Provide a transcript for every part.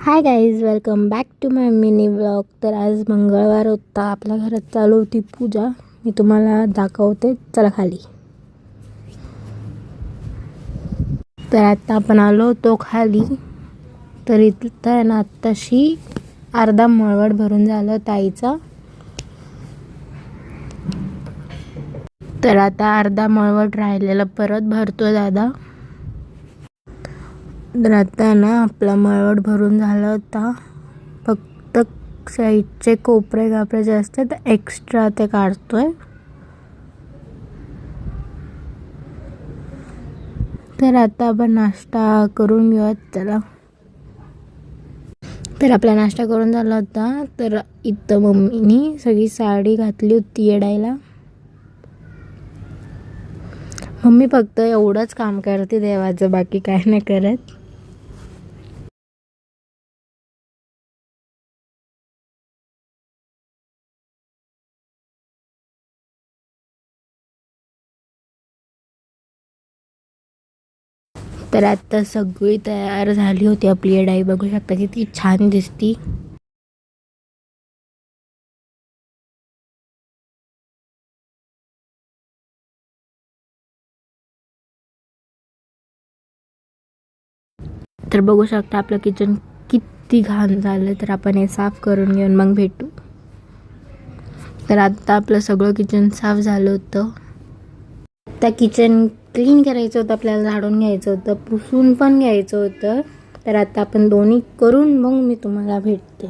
High guys, welcome back to my mini vlog. तर आज मंगळवार होता, आपल्या घरात चालू होती पूजा. मी तुम्हाला दाखवते, चला खाली. तर आता आपण आलो होतो खाली. तर इथं आहे ना, आत्ताशी अर्धा मळवट भरून झालं ताईचा. तर आता अर्धा मळवट राहिलेला परत भरतो दादा. तर आता ना आपला मळवट भरून झाला होता. फक्त साईडचे कोपरे कापरे जे असतात एक्स्ट्रा ते काढतोय. तर आता आपण नाश्ता करून घेऊयात चला. तर आपला नाश्ता करून झाला होता. तर इथं मम्मीनी सगळी साडी घातली होती येडायला. मम्मी फक्त एवढंच काम करते देवाचं, बाकी काय नाही करत. तर आता सगळी तयार झाली होती आपली येडाई. बघू शकता किती छान दिसती. तर बघू शकता आपलं किचन किती घाण झालं. तर आपण हे साफ करून घेऊन मग भेटू. तर आता आपलं सगळं किचन साफ झालं होतं. आता किचन क्लीन करायचं होतं, आपल्याला झाडून घ्यायचं होतं, पुसून पण घ्यायचं होतं. तर आता आपण दोन्ही करून मग मी तुम्हाला भेटते.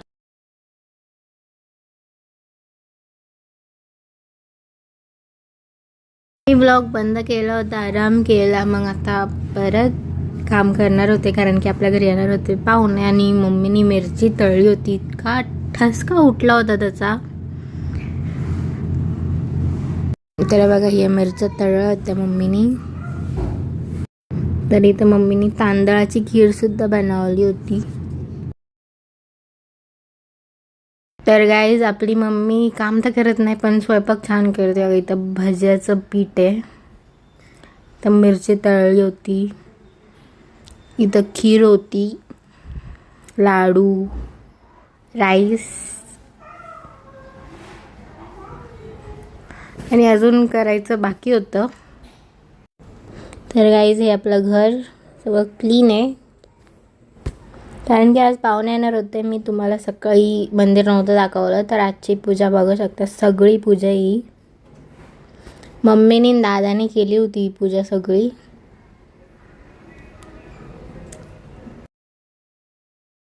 मी ब्लॉग बंद केला होता, आराम केला. मग आता परत काम करणार होते, कारण की आपल्या घरी येणार होते पाहुणे. आणि मम्मीनी मिरची तळली होती, इतका ठसका उठला होता त्याचा. तर बघा, हे मिरच्या तळल्या होत्या मम्मीनी. तर इथं मम्मीनी तांदळाची खीर सुद्धा बनवली होती. तर गाईज, आपली मम्मी काम तर करत नाही पण स्वयंपाक छान करते. इथं भज्याचं पीठ आहे, तर मिरची तळली होती, इथं खीर होती, लाडू, राईस आणि अजून करायचं बाकी होतं. तर गाईज, हे आपलं घर सगळं क्लीन आहे, कारण की आज पाहुणे येणार होते. मी तुम्हाला सकाळी मंदिर नव्हतं दाखवलं. तर आजची पूजा बघू शकता, सगळी पूजा ही मम्मीनी दादानी केली होती ही पूजा सगळी.